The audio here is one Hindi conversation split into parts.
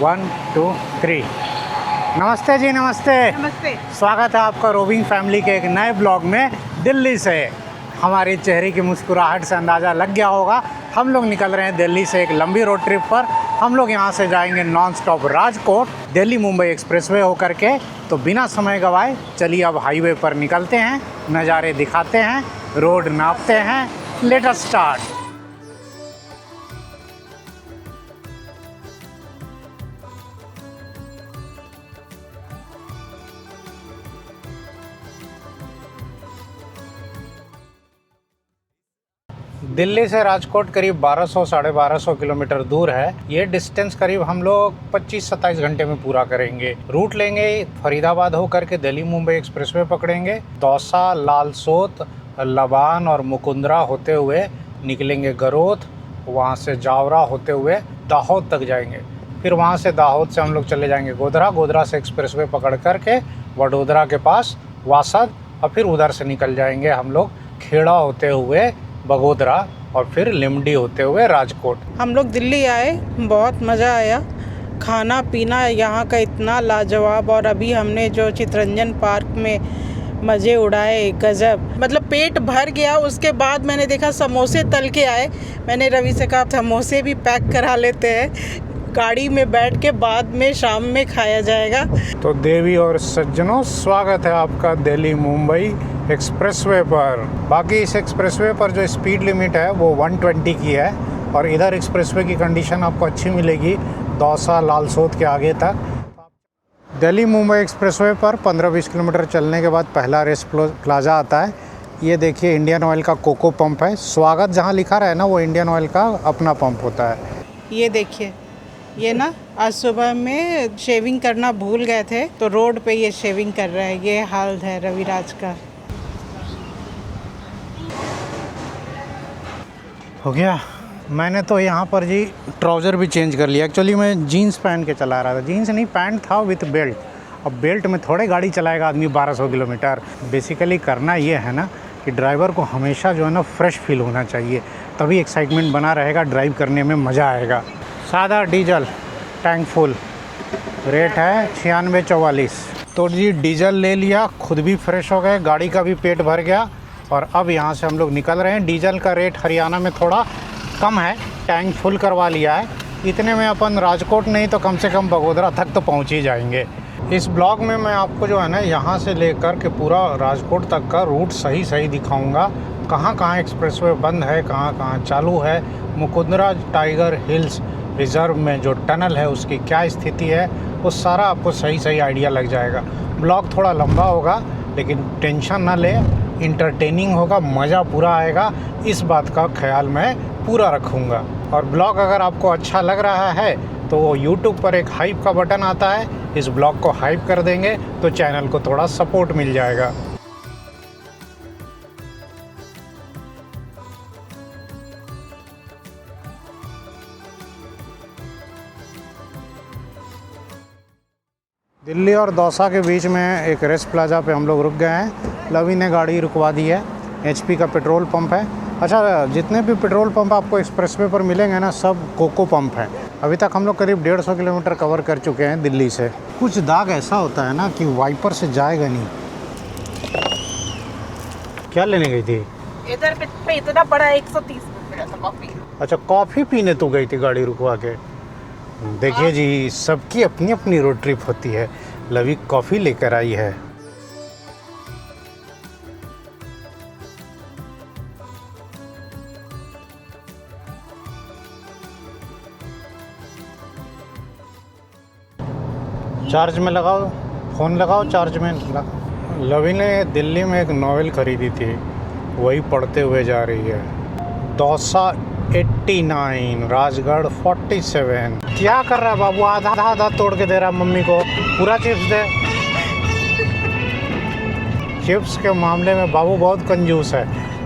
1 2 3। नमस्ते जी, नमस्ते। नमस्ते। स्वागत है आपका रोविंग फैमिली के एक नए ब्लॉग में दिल्ली से। हमारी चेहरे की मुस्कुराहट से अंदाज़ा लग गया होगा, हम लोग निकल रहे हैं दिल्ली से एक लंबी रोड ट्रिप पर। हम लोग यहाँ से जाएंगे non stop Rajkot, Delhi Mumbai expressway होकर के। तो बिना समय गवाए चलिए अब हाईवे पर निकलते हैं, नज़ारे दिखाते हैं, रोड नापते हैं। Let us start. दिल्ली से राजकोट करीब 1200 साढ़े 1200 किलोमीटर दूर है। ये डिस्टेंस करीब हम लोग 25-27 घंटे में पूरा करेंगे। रूट लेंगे फरीदाबाद होकर के दिल्ली मुंबई एक्सप्रेसवे पकड़ेंगे, दौसा, लालसोट, लबान और मुकुंदरा होते हुए निकलेंगे गरोथ, वहाँ से जावरा होते हुए दाहोद तक जाएंगे। फिर वहाँ से दाहोद से हम लोग चले जाएंगे गोधरा, गोधरा से एक्सप्रेसवे पकड़ करके वडोदरा के पास वासद, और फिर उधर से निकल जाएंगे हम लोग खेड़ा होते हुए बगोदरा और फिर लिमडी होते हुए राजकोट। हम लोग दिल्ली आए, बहुत मज़ा आया। खाना पीना यहाँ का इतना लाजवाब, और अभी हमने जो चितरंजन पार्क में मज़े उड़ाए, गज़ब। मतलब पेट भर गया। उसके बाद मैंने देखा समोसे तल के आए। मैंने रवि से कहा समोसे भी पैक करा लेते हैं, गाड़ी में बैठ के बाद में शाम में खाया जाएगा। तो देवी और सज्जनों, स्वागत है आपका दिल्ली मुंबई एक्सप्रेसवे पर। बाकी इस एक्सप्रेसवे पर जो स्पीड लिमिट है वो 120 की है, और इधर एक्सप्रेसवे की कंडीशन आपको अच्छी मिलेगी दौसा लालसोट के आगे तक। दिल्ली मुंबई एक्सप्रेसवे पर 15-20 किलोमीटर चलने के बाद पहला रेस्ट प्लाजा आता है। ये देखिए इंडियन ऑयल का कोको पंप है। स्वागत जहाँ लिखा रहा है ना, वो इंडियन ऑयल का अपना पंप होता है। ये देखिए, ये ना आज सुबह में शेविंग करना भूल गए थे, तो रोड पे ये शेविंग कर रहा है। ये हाल है रविराज का। हो गया। मैंने तो यहाँ पर जी ट्राउज़र भी चेंज कर लिया। एक्चुअली मैं जीन्स पहन के चला रहा था, जीन्स नहीं पैंट था विथ बेल्ट। अब बेल्ट में थोड़े गाड़ी चलाएगा आदमी 1200 किलोमीटर। बेसिकली करना ये है ना कि ड्राइवर को हमेशा जो है ना फ्रेश फील होना चाहिए, तभी एक्साइटमेंट बना रहेगा, ड्राइव करने में मज़ा आएगा। सादा डीजल टैंक फुल, रेट है 9644। तो जी डीजल ले लिया, खुद भी फ्रेश हो गए, गाड़ी का भी पेट भर गया, और अब यहाँ से हम लोग निकल रहे हैं। डीजल का रेट हरियाणा में थोड़ा कम है, टैंक फुल करवा लिया है। इतने में अपन राजकोट नहीं तो कम से कम बगोदरा तक तो पहुँच ही जाएंगे। इस ब्लॉग में मैं आपको जो है ना यहाँ से लेकर के पूरा राजकोट तक का रूट सही सही दिखाऊंगा। कहाँ कहाँ एक्सप्रेसवे बंद है, कहाँ कहाँ चालू है, मुकुंदरा टाइगर हिल्स रिजर्व में जो टनल है उसकी क्या स्थिति है, वो सारा आपको सही सही आइडिया लग जाएगा। ब्लॉग थोड़ा लंबा होगा लेकिन टेंशन ना ले, इंटरटेनिंग होगा, मज़ा पूरा आएगा, इस बात का ख्याल मैं पूरा रखूँगा। और ब्लॉग अगर आपको अच्छा लग रहा है तो वो यूट्यूब पर एक हाइप का बटन आता है, इस ब्लॉग को हाइप कर देंगे तो चैनल को थोड़ा सपोर्ट मिल जाएगा। दिल्ली और दौसा के बीच में एक रेस्ट प्लाजा पे हम लोग रुक गए हैं। लवी ने गाड़ी रुकवा दी है। HP का पेट्रोल पंप है। अच्छा, जितने भी पेट्रोल पंप आपको एक्सप्रेसवे पर मिलेंगे ना, सब कोको पंप हैं। अभी तक हम लोग करीब 150 किलोमीटर कवर कर चुके हैं दिल्ली से। कुछ दाग ऐसा होता है ना कि वाइपर से जाएगा नहीं। क्या लेने गई थी? इधर पे इतना बड़ा 130 रुपये का कॉफी। अच्छा, कॉफ़ी पीने तू गई थी गाड़ी रुकवा के? देखिए जी, सबकी अपनी अपनी रोड ट्रिप होती है। लवी कॉफ़ी लेकर आई है। चार्ज में लगाओ, फ़ोन लगाओ चार्ज में लगा। लवी ने दिल्ली में एक नॉवेल ख़रीदी थी, वही पढ़ते हुए जा रही है। दौसा 89, राजगढ़ 47। क्या कर रहा है बाबू? आधा आधा तोड़ के दे रहा है मम्मी को, पूरा चिप्स दे। चिप्स के मामले में बाबू बहुत कंजूस है।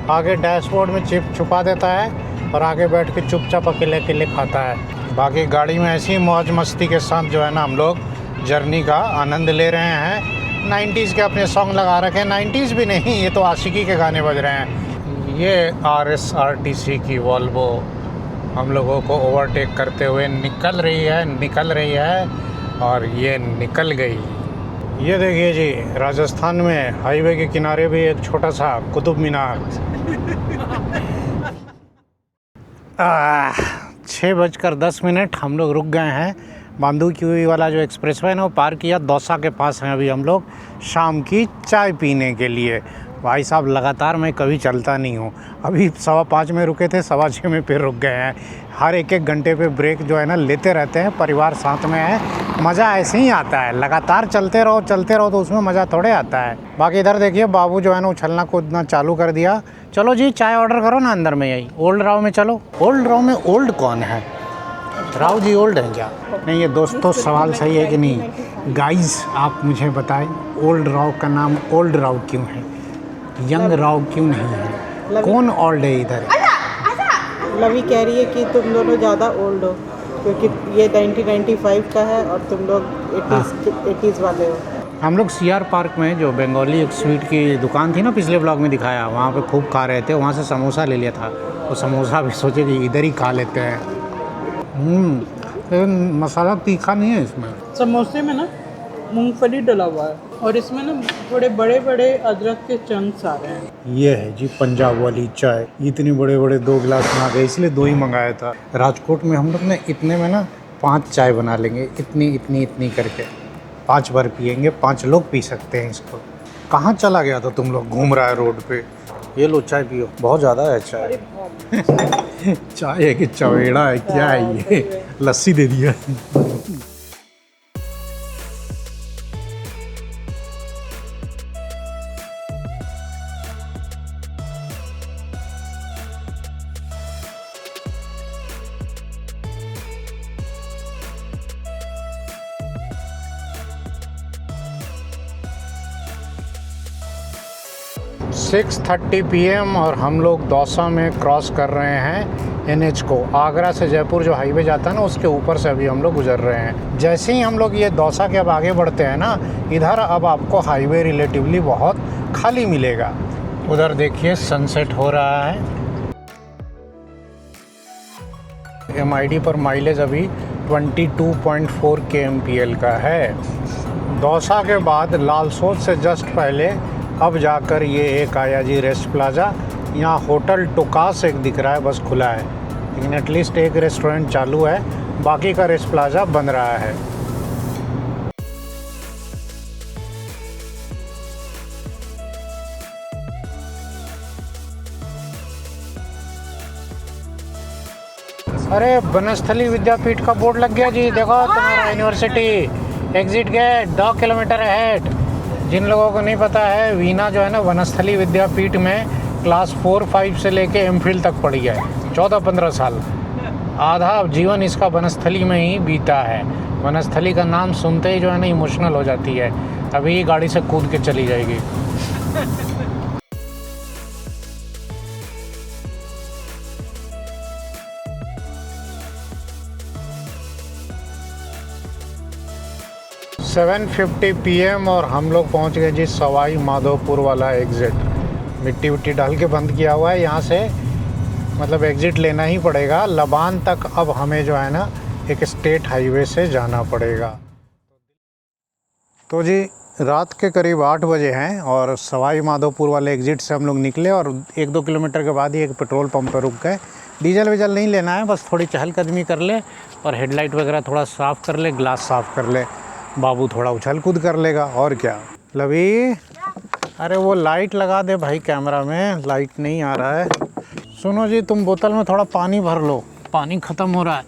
आगे डैशबोर्ड में चिप्स छुपा देता है और आगे बैठ के चुपचाप अकेले अकेले खाता है। बाकी गाड़ी में ऐसी मौज मस्ती के साथ जो है ना हम लोग जर्नी का आनंद ले रहे हैं। 90s के अपने सॉन्ग लगा रखे हैं। 90s भी नहीं, ये तो आशिकी के गाने बज रहे हैं। ये RSRTC की वॉल्वो हम लोगों को ओवरटेक करते हुए निकल रही है और ये निकल गई। ये देखिए जी, राजस्थान में हाईवे के किनारे भी एक छोटा सा कुतुब मीनार। 6:10 हम लोग रुक गए हैं। बांदूक्यू वाला जो एक्सप्रेसवे है ना, वो पार किया। दौसा के पास हैं अभी हम लोग शाम की चाय पीने के लिए। भाई साहब, लगातार मैं कभी चलता नहीं हूँ। अभी 5:15 में रुके थे, 6:15 में फिर रुक गए हैं। हर एक घंटे पे ब्रेक जो है ना लेते रहते हैं। परिवार साथ में है, मज़ा ऐसे ही आता है। लगातार चलते रहो तो उसमें मज़ा थोड़े आता है। बाकी इधर देखिए, बाबू जो है ना उछलना कूदना चालू कर दिया। चलो जी, चाय ऑर्डर करो ना अंदर में, यही ओल्ड राव में चलो। ओल्ड राव में ओल्ड कौन है? राव जी ओल्ड हैं क्या? नहीं, ये दोस्तों सवाल सही है कि नहीं? गाइस, आप मुझे बताएं, ओल्ड राव का नाम ओल्ड राव क्यों है? यंग राव क्यों नहीं है? कौन ओल्ड है इधर? लवी कह रही है कि तुम दोनों ज़्यादा ओल्ड हो, क्योंकि ये 1995 का है और तुम लोग 80s वाले हो। हम लोग CR पार्क में जो बंगाली एक स्वीट की दुकान थी ना, पिछले ब्लॉग में दिखाया, वहाँ पे खूब खा रहे थे। वहाँ से समोसा ले लिया था, वो समोसा भी सोचे कि इधर ही खा लेते हैं। मसाला तीखा नहीं है इसमें। समोसे में ना मूंगफली डला हुआ है और इसमें ना थोड़े बड़े बड़े अदरक के चंक्स आ रहे हैं। ये है जी पंजाब वाली चाय। इतने बड़े बड़े 2 गिलास बना गए, इसलिए 2 ही मंगाया था। राजकोट में हम लोग ना इतने में ना 5 चाय बना लेंगे, इतनी करके 5 बार पियेंगे। 5 लोग पी सकते हैं इसको। कहाँ चला गया था तुम लोग? घूम रहा है रोड पे। ये लो चाय पियो, बहुत ज़्यादा है चाय। चाय है कि चवेड़ा है, क्या है ये? लस्सी दे दिया। $6:30 PM और हम लोग दौसा में क्रॉस कर रहे हैं NH को। आगरा से जयपुर जो हाईवे जाता है ना, उसके ऊपर से अभी हम लोग गुजर रहे हैं। जैसे ही हम लोग ये दौसा के अब आगे बढ़ते हैं ना, इधर अब आपको हाईवे रिलेटिवली बहुत खाली मिलेगा। उधर देखिए सनसेट हो रहा है। MID पर माइलेज अभी 22.4 kmpl का है। दौसा के बाद लालसोट से जस्ट पहले अब जाकर ये एक आया जी रेस्ट प्लाजा। यहाँ होटल टोकास एक दिख रहा है, बस खुला है, लेकिन एटलीस्ट एक रेस्टोरेंट चालू है। बाकी का रेस्ट प्लाजा बन रहा है। अरे बनस्थली विद्यापीठ का बोर्ड लग गया जी, देखो तुम्हारा university exit gate 2 kilometre ahead. जिन लोगों को नहीं पता है, वीना जो है ना वनस्थली विद्यापीठ में क्लास 4-5 से लेके MPhil तक पढ़ी है। 14-15 साल, आधा जीवन इसका वनस्थली में ही बीता है। वनस्थली का नाम सुनते ही जो है ना इमोशनल हो जाती है। अभी गाड़ी से कूद के चली जाएगी। $7:50 PM और हम लोग पहुंच गए जी सवाई माधोपुर वाला एग्ज़िट। मिट्टी विट्टी डाल के बंद किया हुआ है। यहाँ से मतलब एग्ज़िट लेना ही पड़ेगा। लबान तक अब हमें जो है ना एक स्टेट हाईवे से जाना पड़ेगा। तो जी रात के करीब 8 बजे हैं और सवाई माधोपुर वाले एग्ज़िट से हम लोग निकले और 1-2 किलोमीटर के बाद ही एक पेट्रोल पंप पर रुक गए। डीजल वीजल नहीं लेना है, बस थोड़ी चहलकदमी कर ले और हेडलाइट वगैरह थोड़ा साफ़ कर ले, ग्लास साफ़ कर ले। बाबू थोड़ा उछल कूद कर लेगा और क्या। लवी, अरे वो लाइट लगा दे भाई, कैमरा में लाइट नहीं आ रहा है। सुनो जी, तुम बोतल में थोड़ा पानी भर लो, पानी ख़त्म हो रहा है।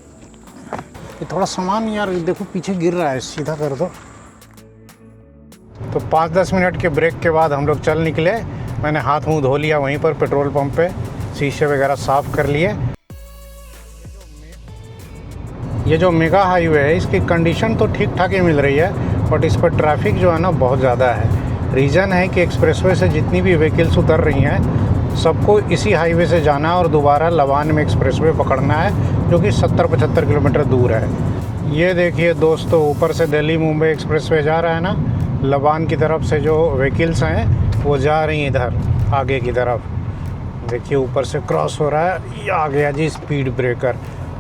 ये थोड़ा सामान यार देखो पीछे गिर रहा है, सीधा कर दो। तो 5-10 मिनट के ब्रेक के बाद हम लोग चल निकले। मैंने हाथ मुंह धो लिया वहीं पर पेट्रोल पंप पे, शीशे वगैरह साफ़ कर लिए। ये जो मेगा हाईवे है इसकी कंडीशन तो ठीक ठाक ही मिल रही है, बट इस पर ट्रैफिक जो है ना बहुत ज़्यादा है। रीज़न है कि एक्सप्रेसवे से जितनी भी व्हीकल्स उतर रही हैं सबको इसी हाईवे से जाना है और दोबारा लबान में एक्सप्रेसवे पकड़ना है, जो कि 70-75 किलोमीटर दूर है। ये देखिए दोस्तों, ऊपर से दिल्ली मुंबई एक्सप्रेसवे जा रहा है ना, लबान की तरफ से जो व्हीकल्स हैं वो जा रही हैं इधर आगे की तरफ। देखिए ऊपर से क्रॉस हो रहा है। ये आ गया जी स्पीड ब्रेकर।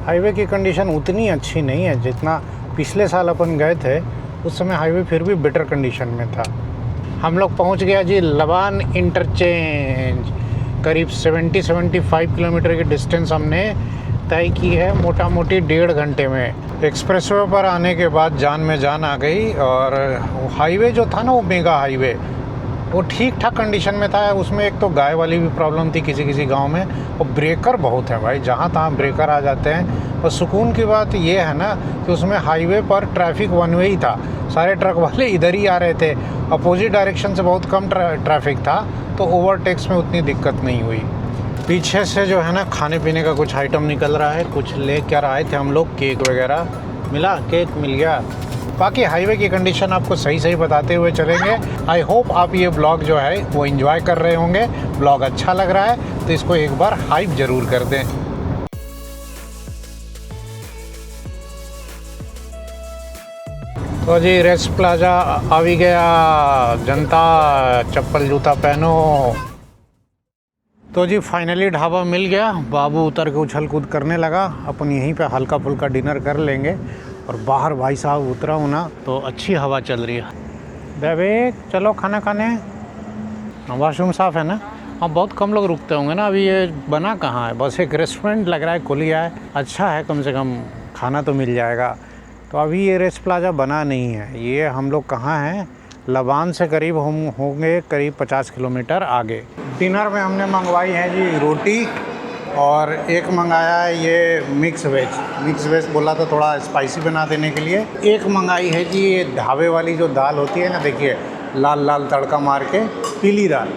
हाईवे की कंडीशन उतनी अच्छी नहीं है जितना पिछले साल अपन गए थे। उस समय हाईवे फिर भी बेटर कंडीशन में था। हम लोग पहुंच गया जी लबान इंटरचेंज। करीब 70-75 किलोमीटर की डिस्टेंस हमने तय की है मोटा मोटी 1.5 घंटे में। एक्सप्रेसवे पर आने के बाद जान में जान आ गई। और हाईवे जो था ना, वो मेगा हाईवे, वो ठीक ठाक कंडीशन में था। उसमें एक तो गाय वाली भी प्रॉब्लम थी किसी किसी गांव में, और ब्रेकर बहुत है भाई, जहां तहां ब्रेकर आ जाते हैं। और सुकून की बात ये है ना कि उसमें हाईवे पर ट्रैफिक वन वे ही था, सारे ट्रक वाले इधर ही आ रहे थे। अपोजिट डायरेक्शन से बहुत कम ट्रैफिक था, तो ओवरटेक्स में उतनी दिक्कत नहीं हुई। पीछे से जो है ना खाने पीने का कुछ आइटम निकल रहा है। कुछ ले कर आए थे हम लोग, केक वगैरह मिला, केक मिल गया। बाकी हाईवे की कंडीशन आपको सही सही बताते हुए चलेंगे। आई होप आप ये ब्लॉग जो है वो एंजॉय कर रहे होंगे। ब्लॉग अच्छा लग रहा है तो इसको एक बार हाइप ज़रूर कर दें। तो जी रेस्ट प्लाजा आ भी गया। जनता चप्पल जूता पहनो। तो जी फाइनली ढाबा मिल गया। बाबू उतर के उछल कूद करने लगा। अपन यहीं पे हल्का फुल्का डिनर कर लेंगे। और बाहर भाई साहब उतरा हूँ ना तो अच्छी हवा चल रही है। बेबे चलो खाना खाने। वॉशरूम साफ़ है ना? हाँ, बहुत कम लोग रुकते होंगे ना। अभी ये बना कहाँ है? बस एक रेस्टोरेंट लग रहा है खुल गया है। अच्छा है, कम से कम खाना तो मिल जाएगा। तो अभी ये रेस्ट प्लाजा बना नहीं है। ये हम लोग कहाँ हैं? लबान से करीब हम होंगे करीब 50 किलोमीटर आगे। डिनर में हमने मंगवाई है जी रोटी, और एक मंगाया है ये मिक्स वेज। मिक्स वेज बोला था थोड़ा स्पाइसी बना देने के लिए। एक मंगाई है जी ये ढाबे वाली जो दाल होती है ना, देखिए लाल लाल तड़का मार के, पीली दाल।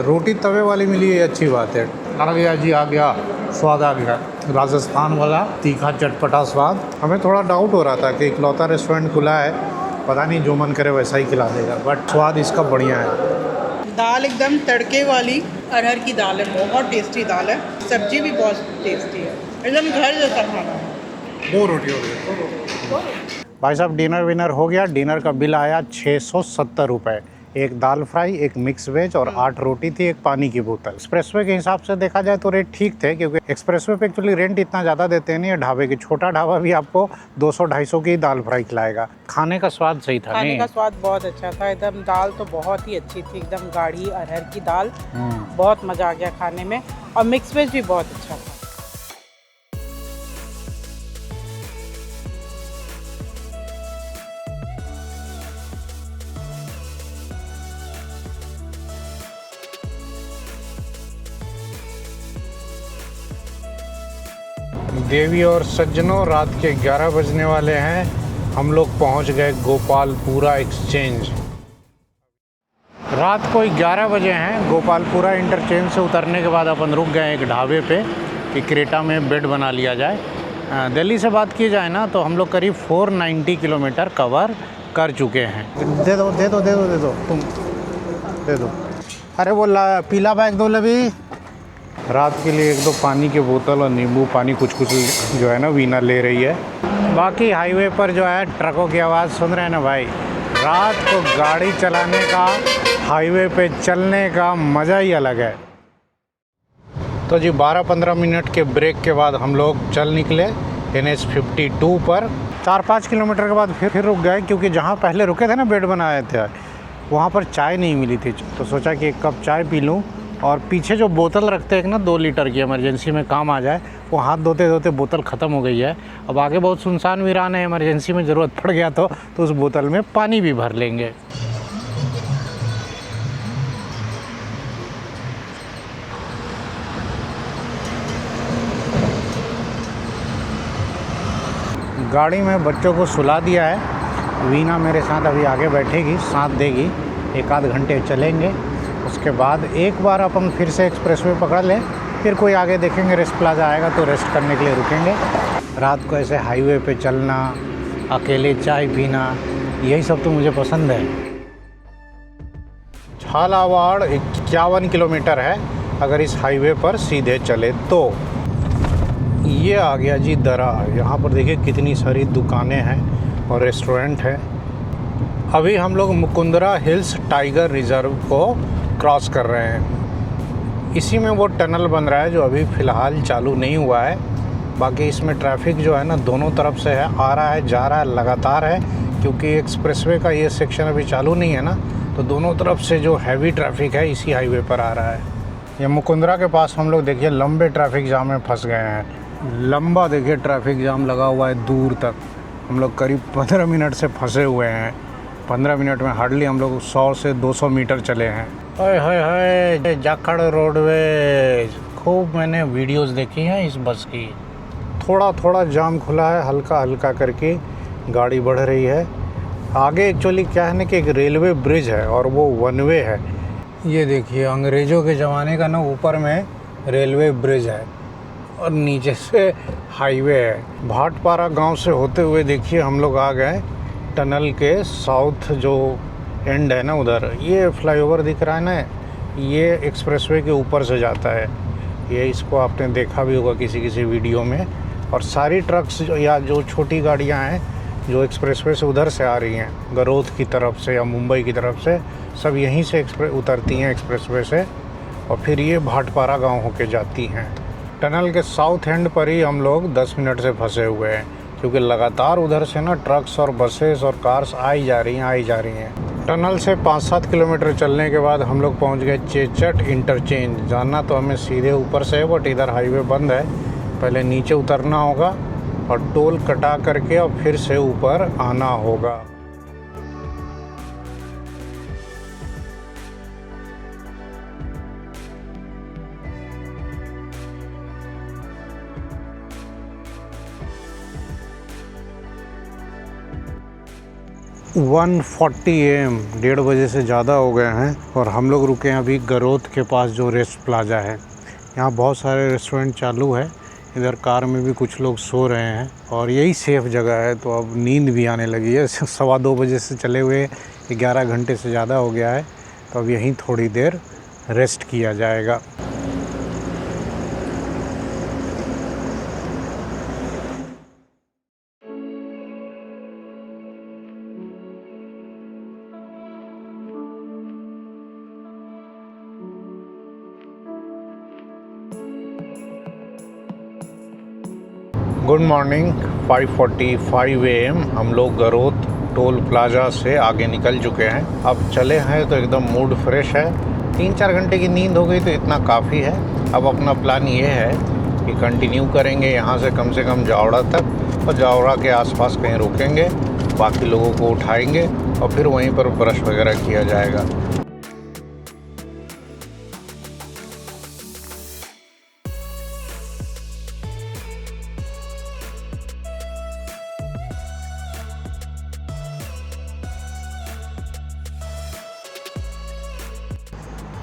रोटी तवे वाली मिली है, अच्छी बात है। आ गया जी, आ गया, स्वाद आ गया। राजस्थान वाला तीखा चटपटा स्वाद। हमें थोड़ा डाउट हो रहा था कि इकलौता रेस्टोरेंट खुला है, पता नहीं जो मन करे वैसा ही खिला देगा, बट स्वाद इसका बढ़िया है। दाल एकदम तड़के वाली अरहर की दाल है, बहुत टेस्टी दाल है। सब्जी भी बहुत टेस्टी है, एकदम घर जैसा खाना है। 2 रोटी हो गई भाई साहब। डिनर विनर हो गया। डिनर का बिल आया 670 रुपये। एक दाल फ्राई, एक मिक्स वेज और 8 रोटी थी, एक पानी की बोतल। एक्सप्रेसवे के हिसाब से देखा जाए तो रेट ठीक थे, क्योंकि एक्सप्रेसवे पे एक्चुअली रेंट इतना ज़्यादा देते नहीं है। ढाबे की छोटा ढाबा भी आपको 200-250 की दाल फ्राई खिलाएगा। खाने का स्वाद सही था। खाने का स्वाद बहुत अच्छा था एकदम। दाल तो बहुत ही अच्छी थी, एकदम गाढ़ी अरहर की दाल। बहुत मज़ा आ गया खाने में। और मिक्स वेज भी बहुत अच्छा था। देवी और सज्जनों, रात के 11 बजने वाले हैं। हम लोग पहुंच गए गोपालपुरा एक्सचेंज। रात को 11 बजे हैं। गोपालपुरा इंटरचेंज से उतरने के बाद अपन रुक गए एक ढाबे पे कि क्रेटा में बेड बना लिया जाए। दिल्ली से बात की जाए ना तो हम लोग करीब 490 किलोमीटर कवर कर चुके हैं। दे दो दे दो दे दो दे दो, तुम दे दो। अरे वो पीला बैग दो लभी। रात के लिए 1-2 पानी की बोतल और नींबू पानी कुछ जो है ना वीना ले रही है। बाकी हाईवे पर जो है ट्रकों की आवाज़ सुन रहे हैं ना भाई। रात को गाड़ी चलाने का, हाईवे पे चलने का मज़ा ही अलग है। तो जी 12-15 मिनट के ब्रेक के बाद हम लोग चल निकले NH 52 पर। 4-5 किलोमीटर के बाद फिर रुक गए, क्योंकि जहाँ पहले रुके थे ना बेड बनाए थे, वहाँ पर चाय नहीं मिली थी। तो सोचा कि 1 कप चाय पी लूँ। और पीछे जो बोतल रखते हैं ना 2 लीटर की, इमरजेंसी में काम आ जाए, वो हाथ धोते धोते बोतल ख़त्म हो गई है। अब आगे बहुत सुनसान वीरान है, इमरजेंसी में ज़रूरत पड़ गया तो उस बोतल में पानी भी भर लेंगे। गाड़ी में बच्चों को सुला दिया है। वीना मेरे साथ अभी आगे बैठेगी, साथ देगी। 1-8 घंटे चलेंगे, उसके बाद एक बार अपन फिर से एक्सप्रेसवे पकड़ लें, फिर कोई आगे देखेंगे रेस्ट प्लाजा आएगा तो रेस्ट करने के लिए रुकेंगे। रात को ऐसे हाईवे पे चलना, अकेले चाय पीना, यही सब तो मुझे पसंद है। झालावाड़ 51 किलोमीटर है अगर इस हाईवे पर सीधे चले तो। ये आ गया जी दरा। यहाँ पर देखिए कितनी सारी दुकानें हैं और रेस्टोरेंट है। अभी हम लोग मुकुंदरा हिल्स टाइगर रिजर्व को क्रॉस कर रहे हैं। इसी में वो टनल बन रहा है जो अभी फ़िलहाल चालू नहीं हुआ है। बाकी इसमें ट्रैफिक जो है ना दोनों तरफ से है, आ रहा है जा रहा है लगातार है, क्योंकि एक्सप्रेसवे का ये सेक्शन अभी चालू नहीं है ना, तो दोनों तरफ से जो हैवी ट्रैफिक है इसी हाईवे पर आ रहा है। ये मुकुंदरा के पास हम लोग देखिए लंबे ट्रैफिक जाम में फंस गए हैं। लंबा देखिए ट्रैफिक जाम लगा हुआ है दूर तक। हम लोग करीब 15 मिनट से फंसे हुए हैं। 15 मिनट में हार्डली हम लोग 100 से 200 मीटर चले हैं। हाय हाय हाय, जाखड़ रोडवेज, खूब मैंने वीडियोस देखी हैं इस बस की। थोड़ा थोड़ा जाम खुला है, हल्का हल्का करके गाड़ी बढ़ रही है। आगे एक्चुअली क्या है ना कि एक रेलवे ब्रिज है और वो वन वे है। ये देखिए अंग्रेज़ों के ज़माने का ना ऊपर में रेलवे ब्रिज है और नीचे से हाईवे है। भाटपारा गांव से होते हुए देखिए हम लोग आ गए टनल के साउथ जो एंड है ना, उधर ये फ्लाईओवर दिख रहा है ना, ये एक्सप्रेसवे के ऊपर से जाता है। ये इसको आपने देखा भी होगा किसी वीडियो में। और सारी ट्रक्स या जो छोटी गाड़ियां हैं जो एक्सप्रेसवे से उधर से आ रही हैं, गरोथ की तरफ से या मुंबई की तरफ से, सब यहीं से उतरती हैं एक्सप्रेसवे से और फिर ये भाटपारा गांव होके जाती हैं। टनल के साउथ एंड पर ही हम लोग 10 मिनट से फंसे हुए हैं, क्योंकि लगातार उधर से ना ट्रक्स और बसेस और कार्स आई जा रही हैं। टनल से 5-7 किलोमीटर चलने के बाद हम लोग पहुंच गए चेचट इंटरचेंज। जाना तो हमें सीधे ऊपर से है, बट इधर हाईवे बंद है, पहले नीचे उतरना होगा और टोल कटा करके और फिर से ऊपर आना होगा। $1:40 AM, 1:30 बजे से ज़्यादा हो गए हैं और हम लोग रुके हैं अभी गरोथ के पास जो रेस्ट प्लाजा है। यहाँ बहुत सारे रेस्टोरेंट चालू है। इधर कार में भी कुछ लोग सो रहे हैं और यही सेफ़ जगह है, तो अब नींद भी आने लगी है। 2:15 बजे से चले हुए 11 घंटे से ज़्यादा हो गया है, तो अब यहीं थोड़ी देर रेस्ट किया जाएगा। Good morning. 5:45 AM हम लोग गरोथ टोल प्लाजा से आगे निकल चुके हैं। अब चले हैं तो एकदम मूड फ्रेश है। 3-4 घंटे की नींद हो गई तो इतना काफ़ी है। अब अपना प्लान ये है कि कंटिन्यू करेंगे यहाँ से कम जावड़ा तक, और जावड़ा के आसपास कहीं रुकेंगे, बाकी लोगों को उठाएंगे और फिर वहीं पर ब्रश वगैरह किया जाएगा।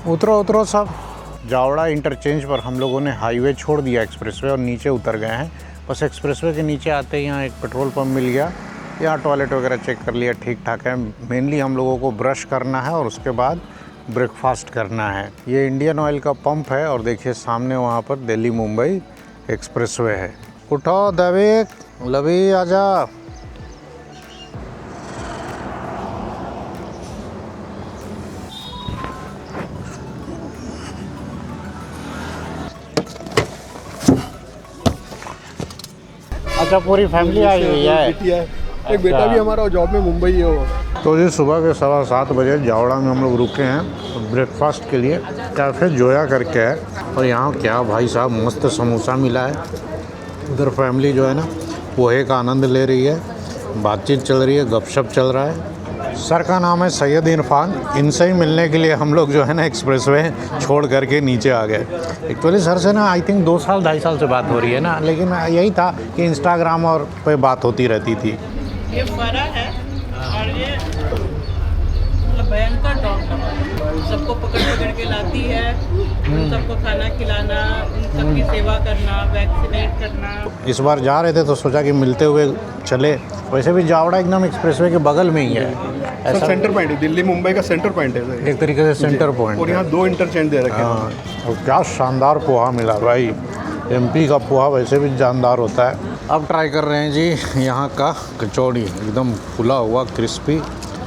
उतरो सब। जावड़ा इंटरचेंज पर हम लोगों ने हाईवे छोड़ दिया एक्सप्रेसवे और नीचे उतर गए हैं। बस एक्सप्रेसवे के नीचे आते ही यहाँ एक पेट्रोल पंप मिल गया, यहाँ टॉयलेट वगैरह चेक कर लिया, ठीक ठाक है। मेनली हम लोगों को ब्रश करना है और उसके बाद ब्रेकफास्ट करना है। ये इंडियन ऑयल का पंप है और देखिए सामने वहाँ पर दिल्ली मुंबई एक्सप्रेसवे है। उठो देविक, लवी आजा। अच्छा, पूरी फैमिली आई हुई है। एक बेटा भी हमारा जॉब में मुंबई है वो। तो जी सुबह के 7:15 बजे जावड़ा में हम लोग रुके हैं ब्रेकफास्ट के लिए। कैफ़े जोया करके है और यहाँ क्या भाई साहब मस्त समोसा मिला है। उधर फैमिली जो है ना पोहे का आनंद ले रही है, बातचीत चल रही है, गपशप चल रहा है। सर का नाम है सैयद इरफान। इनसे ही मिलने के लिए हम लोग जो है ना एक्सप्रेसवे छोड़ करके नीचे आ गए। एक्चुअली सर से ना आई थिंक 2-2.5 साल से बात हो रही है ना, लेकिन यही था कि इंस्टाग्राम और पे बात होती रहती थी। ये फरा है और ये भयंकर डॉग सबको पकड़ के लाती है, उन सबको खाना खिलाना, उन सबकी सेवा करना, वैक्सीनेट करना। इस बार जा रहे थे तो सोचा कि मिलते हुए चले। वैसे भी जावड़ा एकदम एक्सप्रेसवे के बगल में ही है। ऐसा सेंटर पॉइंट है, दिल्ली मुंबई का सेंटर पॉइंट है एक तरीके से सेंटर पॉइंट। और यहाँ 2 इंटरचेंज दे रखे हैं। हाँ, और क्या शानदार पोहा मिला भाई। MP का पोहा वैसे भी जानदार होता है। अब ट्राई कर रहे हैं जी यहाँ का कचौड़ी, एकदम फुला हुआ क्रिस्पी।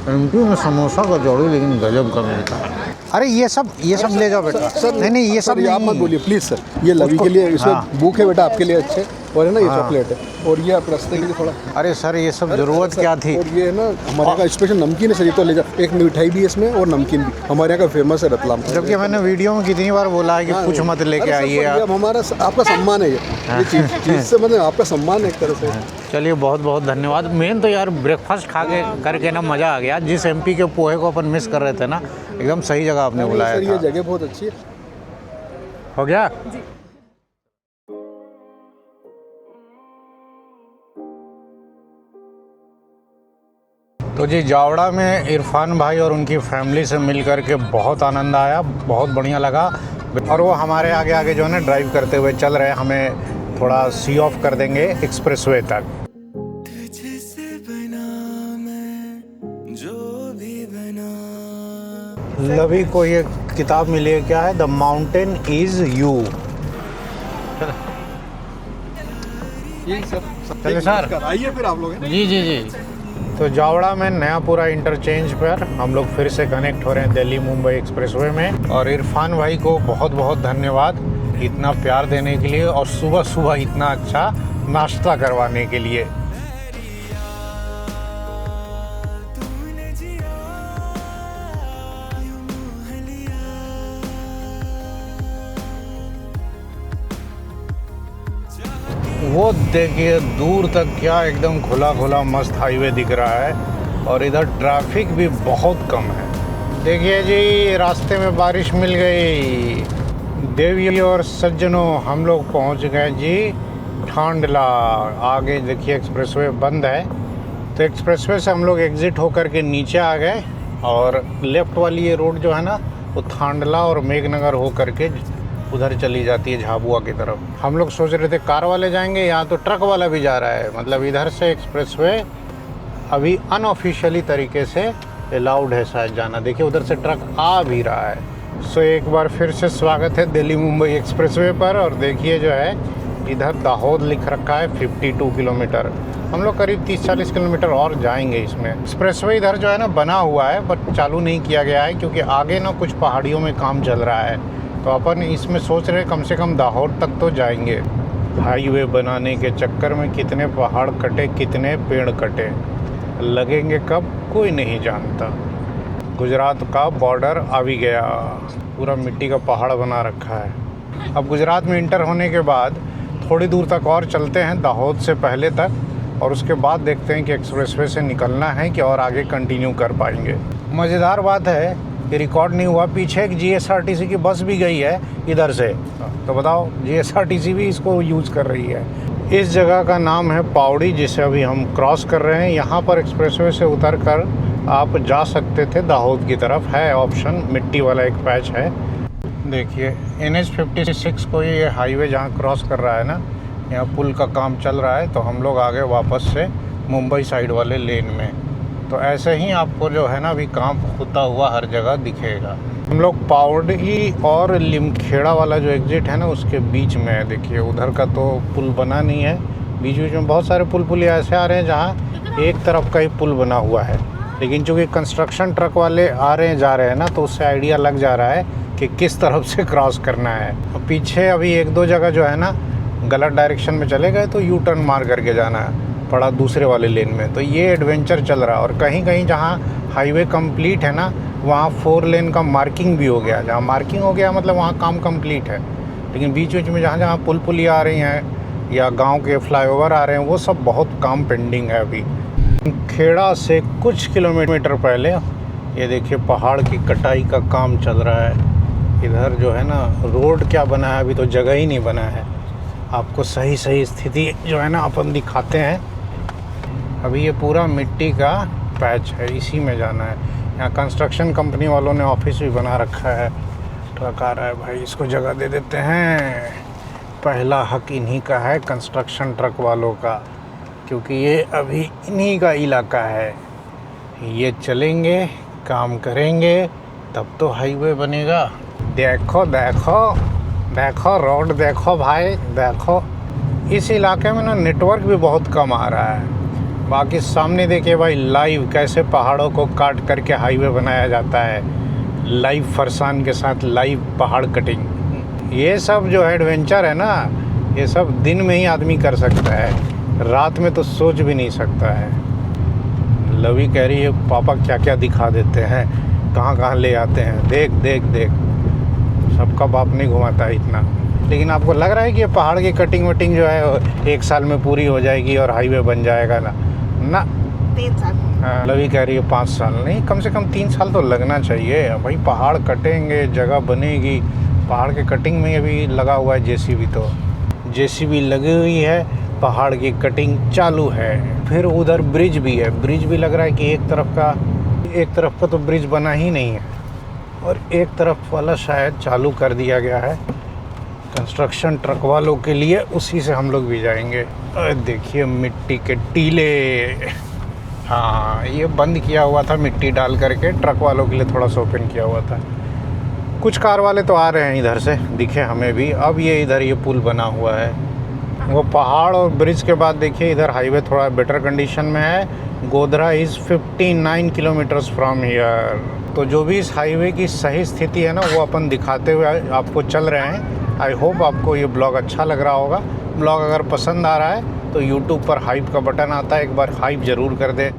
MP में समोसा कचौड़ी लेकिन गजब का मिलता है। अरे ये सब ले जाओ बेटा। सर नहीं ये सब आप मत बोलिए प्लीज़ सर, ये लवी के लिए, इसमें भूख है बेटा आपके लिए अच्छे। और है ना ये हाँ। चॉकलेट है, और ये आप रास्ते के लिए थोड़ा। अरे सर ये सब ज़रूरत क्या थी? और ये है ना हमारे यहाँ का स्पेशल नमकीन है सर, ये तो ले जा, एक मिठाई भी है इसमें और नमकीन भी हमारे यहाँ का फेमस है रतलाम। जबकि मैंने वीडियो में कितनी बार बोला है कि कुछ मत लेके आइए ये आप। हमारा आपका सम्मान है, ये चीज़ से मतलब आपका सम्मान है एक तरह से। चलिए बहुत बहुत धन्यवाद। मेन तो यार ब्रेकफास्ट खा के करके ना मज़ा आ गया। जिस एमपी के पोहे को अपन मिस कर रहे थे ना, एकदम सही जगह आपने सर बुलाया ये था। जगह बहुत अच्छी है। हो गया? तो जी जावड़ा में इरफान भाई और उनकी फैमिली से मिल कर के बहुत आनंद आया, बहुत बढ़िया लगा। और वो हमारे आगे आगे जो है ना ड्राइव करते हुए चल रहे हैं, हमें थोड़ा सी ऑफ कर देंगे एक्सप्रेसवे तक। लवी को ये किताब मिली है, क्या है? The mountain is you. ये सर चलिए सर। आइए फिर आप लोग हैं। जी जी जी। तो जावड़ा में नयापुरा इंटरचेंज पर हम लोग फिर से कनेक्ट हो रहे हैं दिल्ली मुंबई एक्सप्रेसवे में। और इरफान भाई को बहुत बहुत धन्यवाद इतना प्यार देने के लिए और सुबह सुबह इतना अच्छा नाश्ता करवाने के लिए। वो देखिए दूर तक क्या एकदम खुला खुला मस्त हाईवे दिख रहा है और इधर ट्रैफिक भी बहुत कम है। देखिए जी रास्ते में बारिश मिल गई। देवी और सज्जनों हम लोग पहुंच गए जी ठांडला। आगे देखिए एक्सप्रेसवे बंद है, तो एक्सप्रेसवे से हम लोग एग्ज़िट होकर के नीचे आ गए और लेफ़्ट वाली ये रोड जो है ना वो ठांडला और मेघनगर हो करके उधर चली जाती है झाबुआ की तरफ। हम लोग सोच रहे थे कार वाले जाएंगे, यहाँ तो ट्रक वाला भी जा रहा है। मतलब इधर से एक्सप्रेसवे अभी अनऑफिशियली तरीके से अलाउड है शायद जाना। देखिए उधर से ट्रक आ भी रहा है। सो एक बार फिर से स्वागत है दिल्ली मुंबई एक्सप्रेसवे पर। और देखिए जो है इधर दाहोद लिख रखा है 52 किलोमीटर। हम लोग करीब 30-40 किलोमीटर और जाएंगे इसमें। एक्सप्रेसवे इधर जो है ना बना हुआ है बट चालू नहीं किया गया है क्योंकि आगे ना कुछ पहाड़ियों में काम चल रहा है। तो अपन इसमें सोच रहे कम से कम दाहोद तक तो जाएंगे। हाईवे बनाने के चक्कर में कितने पहाड़ कटे, कितने पेड़ कटे, लगेंगे कब कोई नहीं जानता। गुजरात का बॉर्डर आ भी गया, पूरा मिट्टी का पहाड़ बना रखा है। अब गुजरात में इंटर होने के बाद थोड़ी दूर तक और चलते हैं दाहोद से पहले तक, और उसके बाद देखते हैं कि एक्सप्रेसवे से निकलना है कि और आगे कंटिन्यू कर पाएंगे। मज़ेदार बात है कि रिकॉर्ड नहीं हुआ, पीछे एक GSRTC की बस भी गई है इधर से। तो बताओ GSRTC भी इसको यूज़ कर रही है। इस जगह का नाम है पावड़ी, जिसे अभी हम क्रॉस कर रहे हैं। यहाँ पर एक्सप्रेसवे से उतर कर आप जा सकते थे दाहोद की तरफ, है ऑप्शन। मिट्टी वाला एक पैच है। देखिए NH56 को ये हाईवे जहाँ क्रॉस कर रहा है ना, यहाँ पुल का काम चल रहा है। तो हम लोग आ गए वापस से मुंबई साइड वाले लेन में। तो ऐसे ही आपको जो है ना अभी काम होता हुआ हर जगह दिखेगा। हम लोग पावड़ी और लिमखेड़ा वाला जो एग्ज़िट है ना उसके बीच में है। देखिए उधर का तो पुल बना नहीं है, बीच बीच में बहुत सारे पुल ऐसे आ रहे हैं जहाँ एक तरफ का ही पुल बना हुआ है। लेकिन चूँकि कंस्ट्रक्शन ट्रक वाले आ रहे हैं जा रहे हैं ना, तो उससे आइडिया लग जा रहा है कि किस तरफ से क्रॉस करना है। पीछे अभी 1-2 जगह जो है ना गलत डायरेक्शन में चले गए तो यू टर्न मार करके जाना पड़ा दूसरे वाले लेन में। तो ये एडवेंचर चल रहा है। और कहीं कहीं जहाँ हाईवे कंप्लीट है ना वहाँ 4 लेन का मार्किंग भी हो गया। जहाँ मार्किंग हो गया मतलब वहाँ काम कंप्लीट है। लेकिन बीच बीच में जहाँ जहाँ पुलिया आ रही हैं या गांव के फ्लाईओवर आ रहे हैं वो सब बहुत काम पेंडिंग है अभी। खेड़ा से कुछ किलोमीटर पहले ये देखिए पहाड़ की कटाई का काम चल रहा है। इधर जो है ना रोड क्या बना है, अभी तो जगह ही नहीं बना है। आपको सही स्थिति जो है ना अपन दिखाते हैं। अभी ये पूरा मिट्टी का पैच है, इसी में जाना है। यहाँ कंस्ट्रक्शन कंपनी वालों ने ऑफिस भी बना रखा है। ट्रक आ रहा है भाई, इसको जगह दे देते हैं। पहला हक इन्हीं का है, कंस्ट्रक्शन ट्रक वालों का, क्योंकि ये अभी इन्हीं का इलाका है। ये चलेंगे, काम करेंगे, तब तो हाईवे बनेगा। देखो देखो देखो रोड देखो भाई देखो। इस इलाके में ना नेटवर्क भी बहुत कम आ रहा है। बाकी सामने देखिए भाई लाइव कैसे पहाड़ों को काट करके हाईवे बनाया जाता है। लाइव फरसान के साथ लाइव पहाड़ कटिंग। ये सब जो एडवेंचर है ना ये सब दिन में ही आदमी कर सकता है, रात में तो सोच भी नहीं सकता है। लवी कह रही है पापा क्या क्या दिखा देते हैं, कहाँ कहाँ ले आते हैं, देख देख देख। सबका बाप नहीं घुमाता है इतना। लेकिन आपको लग रहा है कि ये पहाड़ की कटिंग वटिंग जो है 1 साल में पूरी हो जाएगी और हाईवे बन जाएगा ना 3 साल। हाँ, लवी कह रही है 5 साल नहीं, कम से कम 3 साल तो लगना चाहिए भाई। पहाड़ कटेंगे, जगह बनेगी। पहाड़ के कटिंग में अभी लगा हुआ है जेसीबी, तो जेसीबी लगी हुई है, पहाड़ की कटिंग चालू है। फिर उधर ब्रिज भी है, ब्रिज भी लग रहा है कि एक तरफ का तो ब्रिज बना ही नहीं है और एक तरफ वाला शायद चालू कर दिया गया है कंस्ट्रक्शन ट्रक वालों के लिए, उसी से हम लोग भी जाएंगे। देखिए मिट्टी के टीले, हाँ ये बंद किया हुआ था मिट्टी डाल करके, ट्रक वालों के लिए थोड़ा सा ओपन किया हुआ था। कुछ कार वाले तो आ रहे हैं इधर से, दिखे हमें भी। अब ये इधर ये पुल बना हुआ है, वो पहाड़ और ब्रिज के बाद देखिए इधर हाईवे थोड़ा बेटर कंडीशन में है। Godhra is 59 kilometres from here. तो जो भी इस हाईवे की सही स्थिति है ना, वो अपन दिखाते हुए आपको चल रहे हैं। आई होप आपको ये ब्लॉग अच्छा लग रहा होगा। ब्लॉग अगर पसंद आ रहा है तो यूट्यूब पर हाइप का बटन आता है, एक बार हाइप ज़रूर कर दे।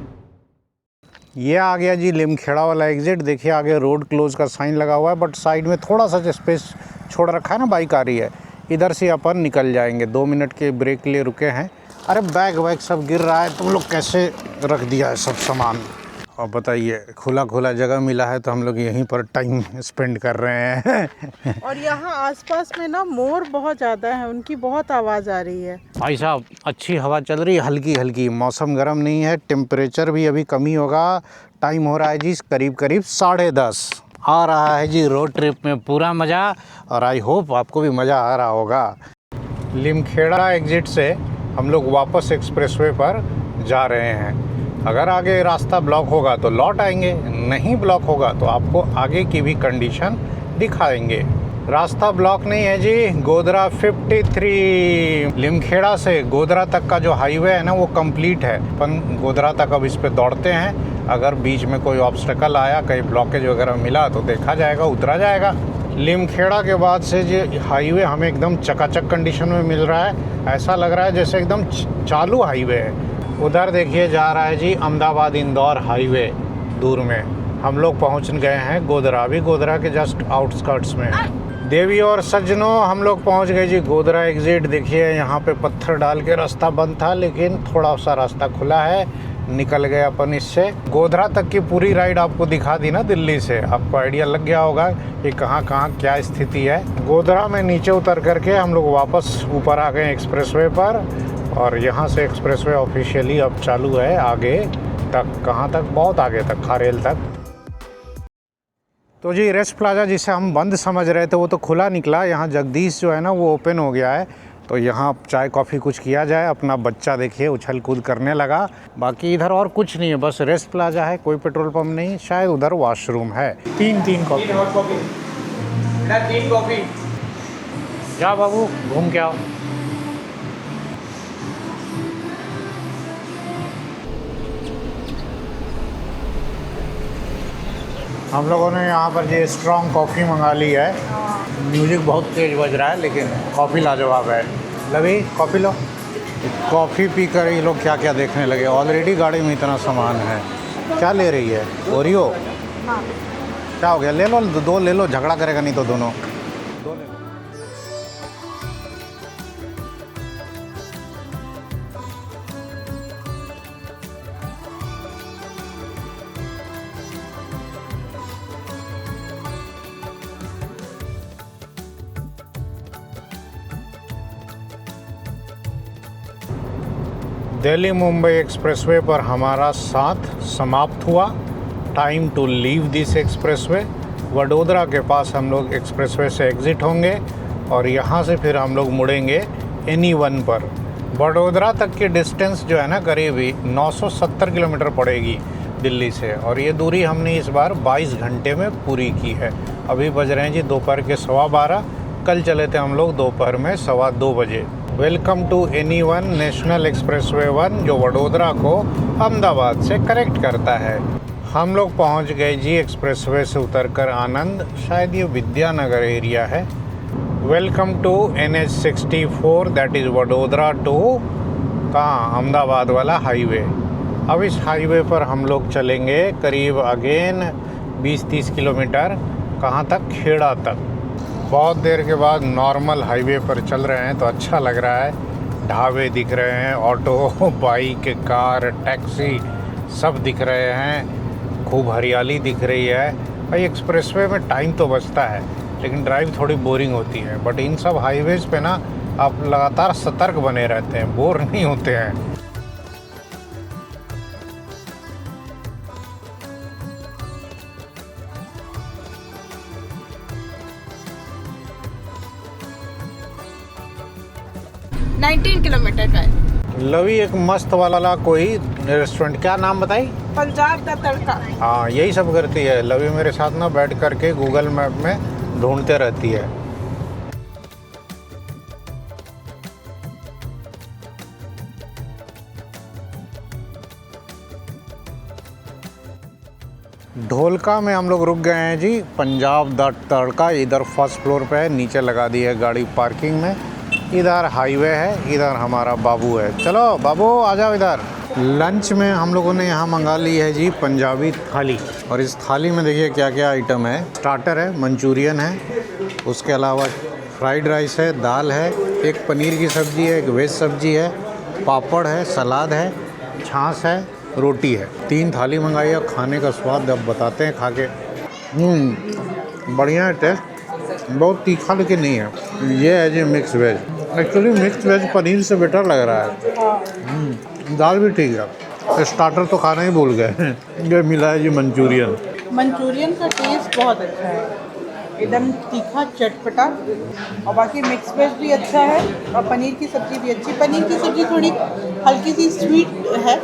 ये आ गया जी लिमखेड़ा वाला एग्जिट। देखिए आगे रोड क्लोज का साइन लगा हुआ है, बट साइड में थोड़ा सा स्पेस छोड़ रखा है ना, बाइक आ रही है। इधर से अपन निकल जाएंगे। 2 मिनट के ब्रेक के लिए रुके हैं। अरे बैग वैग सब गिर रहा है, तुम लोग कैसे रख दिया है सब सामान? और बताइए, खुला जगह मिला है तो हम लोग यहीं पर टाइम स्पेंड कर रहे हैं। और यहाँ आसपास में ना मोर बहुत ज़्यादा है, उनकी बहुत आवाज़ आ रही है। भाई साहब अच्छी हवा चल रही है, हल्की हल्की। मौसम गर्म नहीं है, टेम्परेचर भी अभी कमी होगा। टाइम हो रहा है जी करीब 10:30। आ रहा है जी रोड ट्रिप में पूरा मज़ा, और आई होप आपको भी मज़ा आ रहा होगा। लिमखेड़ा एग्जिट से हम लोग वापस एक्सप्रेसवे पर जा रहे हैं। अगर आगे रास्ता ब्लॉक होगा तो लौट आएंगे, नहीं ब्लॉक होगा तो आपको आगे की भी कंडीशन दिखाएंगे। रास्ता ब्लॉक नहीं है जी। गोधरा 53 लिमखेड़ा से गोधरा तक का जो हाईवे है ना, वो कंप्लीट है। अपन गोधरा तक अब इस पे दौड़ते हैं। अगर बीच में कोई ऑब्स्टेकल आया, कहीं ब्लॉकेज वगैरह मिला तो देखा जाएगा, उतरा जाएगा। लिमखेड़ा के बाद से जो हाईवे हमें एकदम चकाचक कंडीशन में मिल रहा है। ऐसा लग रहा है जैसे एकदम चालू हाईवे है। उधर देखिए जा रहा है जी अहमदाबाद इंदौर हाईवे। दूर में हम लोग पहुंच गए हैं गोधरा, भी गोधरा के जस्ट आउटस्कर्ट्स में। देवी और सज्जनों, हम लोग पहुंच गए जी गोधरा एग्जिट। देखिए यहाँ पे पत्थर डाल के रास्ता बंद था, लेकिन थोड़ा सा रास्ता खुला है, निकल गए अपन इससे। गोधरा तक की पूरी राइड आपको दिखा दी ना दिल्ली से, आपको आइडिया लग गया होगा कि कहाँ कहाँ क्या स्थिति है। गोधरा में नीचे उतर करके हम लोग वापस ऊपर आ गए एक्सप्रेसवे पर, और यहाँ से एक्सप्रेसवे ऑफिशियली अब चालू है आगे तक। कहाँ तक? बहुत आगे तक, खारेल तक। तो जी रेस्ट प्लाजा जिसे हम बंद समझ रहे थे वो तो खुला निकला। यहाँ जगदीश जो है ना वो ओपन हो गया है, तो यहाँ चाय कॉफ़ी कुछ किया जाए। अपना बच्चा देखिए उछल कूद करने लगा। बाकी इधर और कुछ नहीं है, बस रेस्ट प्लाजा है, कोई पेट्रोल पंप नहीं। शायद उधर वॉशरूम है। तीन कॉफ़ी। जा बाबू घूम के आओ। हम लोगों ने यहाँ पर ये स्ट्रॉन्ग कॉफ़ी मंगा ली है। म्यूज़िक बहुत तेज़ बज रहा है, लेकिन कॉफ़ी लाजवाब है। लवी कॉफ़ी लो। कॉफ़ी पी कर ये लोग क्या क्या देखने लगे। ऑलरेडी गाड़ी में इतना सामान है। क्या ले रही है? ओरियो? क्या हो गया? ले लो, 2 ले लो, झगड़ा करेगा नहीं तो दोनों। 2 ले लो। दिल्ली मुंबई एक्सप्रेसवे पर हमारा साथ समाप्त हुआ। Time to leave this expressway. Vadodara के पास हम लोग एक्सप्रेसवे से एग्ज़िट होंगे और यहाँ से फिर हम लोग मुड़ेंगे NE1 पर। वडोदरा तक की डिस्टेंस जो है ना करीब 970 किलोमीटर पड़ेगी दिल्ली से, और ये दूरी हमने इस बार 22 घंटे में पूरी की है। अभी बज रहे हैं जी दोपहर के 12:15। कल चले थे हम लोग दोपहर में 2:15 बजे। Welcome to NE1 national expressway 1, जो वडोदरा को अहमदाबाद से कनेक्ट करता है। हम लोग पहुंच गए जी एक्सप्रेसवे से उतरकर आनंद। शायद ये विद्यानगर एरिया है। Welcome to NH64 that is Vadodara to कहाँ अहमदाबाद वाला हाईवे। अब इस हाईवे पर हम लोग चलेंगे करीब अगेन 20-30 किलोमीटर, कहाँ तक, खेड़ा तक। बहुत देर के बाद नॉर्मल हाईवे पर चल रहे हैं तो अच्छा लग रहा है। ढाबे दिख रहे हैं, ऑटो, बाइक, कार, टैक्सी सब दिख रहे हैं। खूब हरियाली दिख रही है। भाई एक्सप्रेसवे में टाइम तो बचता है लेकिन ड्राइव थोड़ी बोरिंग होती है, बट इन सब हाईवेज़ पे ना आप लगातार सतर्क बने रहते हैं, बोर नहीं होते हैं। किलोमीटर का है। लवी एक मस्त वाला कोई रेस्टोरेंट, क्या नाम बताई? पंजाब का तड़का। हाँ यही सब करती है लवी, मेरे साथ ना बैठ करके गूगल मैप में ढूंढते रहती है। ढोलका में हम लोग रुक गए हैं जी। पंजाब द तड़का इधर फर्स्ट फ्लोर पे है, नीचे लगा दी है गाड़ी पार्किंग में। इधर हाईवे है, इधर हमारा बाबू है। चलो बाबू आ जाओ इधर। लंच में हम लोगों ने यहाँ मंगा ली है जी पंजाबी थाली, और इस थाली में देखिए क्या क्या आइटम है। स्टार्टर है, मंचूरियन है, उसके अलावा फ्राइड राइस है, दाल है, एक पनीर की सब्ज़ी है, एक वेज सब्ज़ी है, पापड़ है, सलाद है, छाछ है, रोटी है। 3 थाली मंगाई है। खाने का स्वाद अब बताते हैं खा के। बढ़िया है टेस्ट, बहुत तीखा लेकिन नहीं है। ये है जी mix veg. Actually mix veg paneer से बेटर लग रहा है। दाल भी ठीक है। स्टार्टर तो खाना ही भूल गए। ये मिला है जी मंचूरियन। मंचूरियन का टेस्ट बहुत अच्छा है, एकदम तीखा चटपटा, और बाकी मिक्स वेज भी अच्छा है, और पनीर की सब्ज़ी भी अच्छी। पनीर की सब्ज़ी थोड़ी हल्की सी स्वीट है।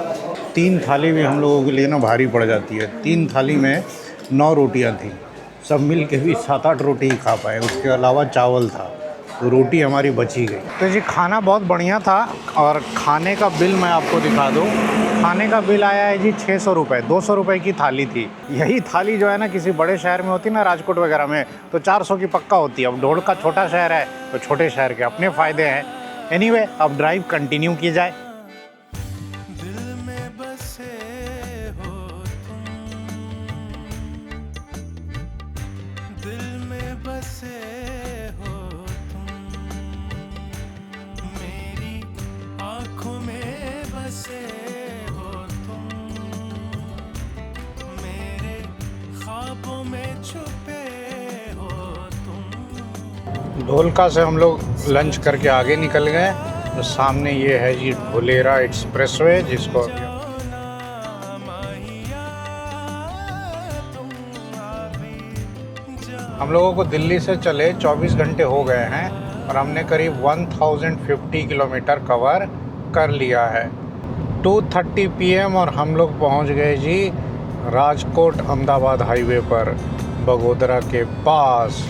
3 थाली भी हम लोगों के लिए ना भारी पड़ जाती है। 3 थाली में 9 रोटियां थी, सब मिल के भी 7-8 रोटी ही खा पाए। उसके अलावा चावल था, तो रोटी हमारी बची गई। तो जी खाना बहुत बढ़िया था। और खाने का बिल मैं आपको दिखा दूँ। खाने का बिल आया है जी 600 रुपये। 200 रुपये की थाली थी। यही थाली जो है ना किसी बड़े शहर में होती ना, राजकोट वगैरह में, तो 400 की पक्का होती है। अब ढोलका छोटा शहर है तो छोटे शहर के अपने फ़ायदे हैं। एनीवे अब ड्राइव कंटिन्यू की जाए। ढोलका से हम लोग लंच करके आगे निकल गए। तो सामने ये है जी ढोलेरा एक्सप्रेसवे, जिसको हम लोगों को दिल्ली से चले 24 घंटे हो गए हैं और हमने करीब 1050 किलोमीटर कवर कर लिया है। 2:30 PM और हम लोग पहुंच गए जी राजकोट अहमदाबाद हाईवे पर, बगोदरा के पास।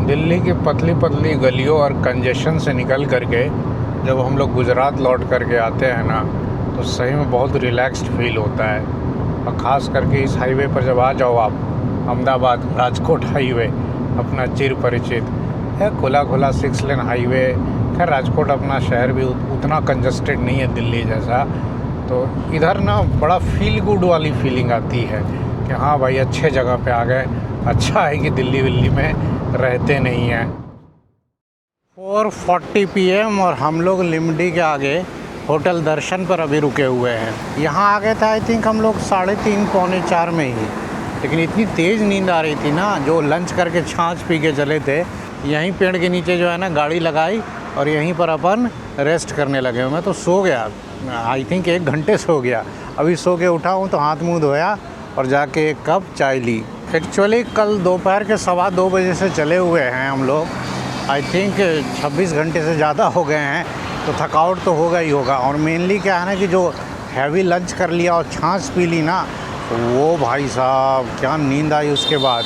दिल्ली की पतली पतली गलियों और कंजेशन से निकल करके जब हम लोग गुजरात लौट करके आते हैं ना, तो सही में बहुत रिलैक्स्ड फील होता है। और ख़ास करके इस हाईवे पर जब आ जाओ आप, अहमदाबाद राजकोट हाईवे अपना चिर परिचित है, खुला खुला 6 लेन हाईवे। खैर राजकोट अपना शहर भी उतना कंजस्टेड नहीं है दिल्ली जैसा, तो इधर ना बड़ा फील गुड वाली फीलिंग आती है कि हाँ भाई अच्छे जगह पे आ गए। अच्छा है कि दिल्ली विल्ली में रहते नहीं हैं। 4:40 PM और हम लोग लिमडी के आगे होटल दर्शन पर अभी रुके हुए हैं। यहाँ आ गए थे आई थिंक हम लोग 3:30 पौने 4 में ही। लेकिन इतनी तेज़ नींद आ रही थी ना, जो लंच करके छाछ पी के चले थे, यहीं पेड़ के नीचे जो है ना गाड़ी लगाई और यहीं पर अपन रेस्ट करने लगे। मैं तो सो गया, आई थिंक 1 घंटे सो गया। अभी सो के उठा हूँ तो हाथ मुँह धोया और जाके 1 कप चाय ली। एक्चुअली कल दोपहर के 2:15 बजे से चले हुए हैं हम लोग, आई थिंक 26 घंटे से ज़्यादा हो गए हैं, तो थकावट तो होगा ही होगा। और मेनली क्या है ना कि जो हैवी लंच कर लिया और छाछ पी ली ना, तो वो भाई साहब क्या नींद आई। उसके बाद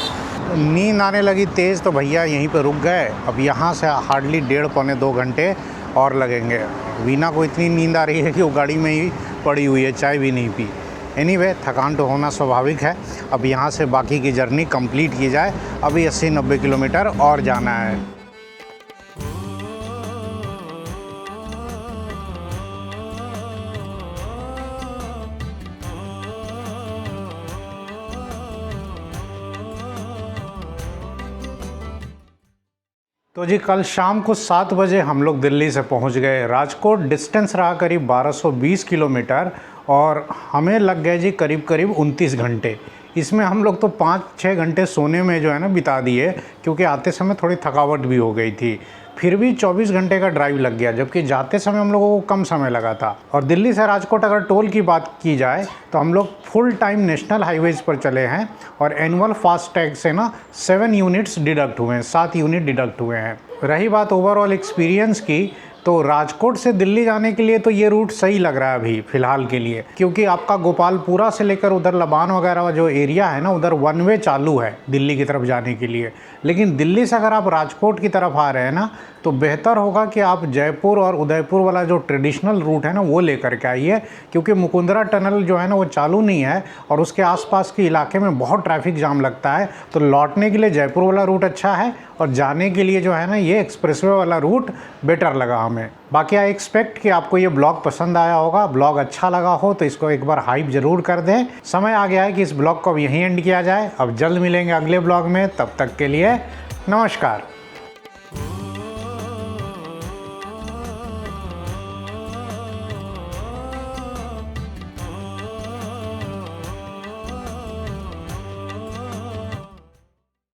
नींद आने लगी तेज़, तो भैया यहीं पे रुक गए। अब यहाँ से हार्डली 1.5-2 घंटे और लगेंगे। वीना को इतनी नींद आ रही है कि वो गाड़ी में ही पड़ी हुई है, चाय भी नहीं पी। एनीवे, थकान तो होना स्वाभाविक है। अब यहाँ से बाकी की जर्नी कंप्लीट की जाए। अभी 80-90 किलोमीटर और जाना है। तो जी कल शाम को 7 बजे हम लोग दिल्ली से पहुंच गए। राजकोट डिस्टेंस रहा करीब 1220 किलोमीटर और हमें लग गए जी करीब 29 घंटे। इसमें हम लोग तो 5-6 घंटे सोने में जो है ना बिता दिए, क्योंकि आते समय थोड़ी थकावट भी हो गई थी। फिर भी 24 घंटे का ड्राइव लग गया, जबकि जाते समय हम लोगों को कम समय लगा था। और दिल्ली से राजकोट अगर टोल की बात की जाए तो हम लोग फुल टाइम नेशनल हाईवेज पर चले हैं और एनुअल फास्टैग से ना 7 यूनिट्स डिडक्ट हुए हैं, 7 यूनिट डिडक्ट हुए हैं। रही बात ओवरऑल एक्सपीरियंस की, तो राजकोट से दिल्ली जाने के लिए तो ये रूट सही लग रहा है अभी फ़िलहाल के लिए, क्योंकि आपका गोपालपुरा से लेकर उधर लबान वगैरह जो एरिया है ना, उधर 1 वे चालू है दिल्ली की तरफ जाने के लिए। लेकिन दिल्ली से अगर आप राजकोट की तरफ आ रहे हैं ना, तो बेहतर होगा कि आप जयपुर और उदयपुर वाला जो ट्रेडिशनल रूट है ना वो लेकर के आइए, क्योंकि मुकुंदरा टनल जो है ना वो चालू नहीं है और उसके आसपास के इलाके में बहुत ट्रैफिक जाम लगता है। तो लौटने के लिए जयपुर वाला रूट अच्छा है और जाने के लिए जो है ना ये एक्सप्रेसवे वाला रूट बेटर लगा हमें। बाकी आई एक्सपेक्ट कि आपको ये ब्लॉग पसंद आया होगा। ब्लॉग अच्छा लगा हो तो इसको एक बार हाइप ज़रूर कर दें। समय आ गया है कि इस ब्लॉग को अब यहीं एंड किया जाए। अब जल्द मिलेंगे अगले ब्लॉग में, तब तक के लिए नमस्कार।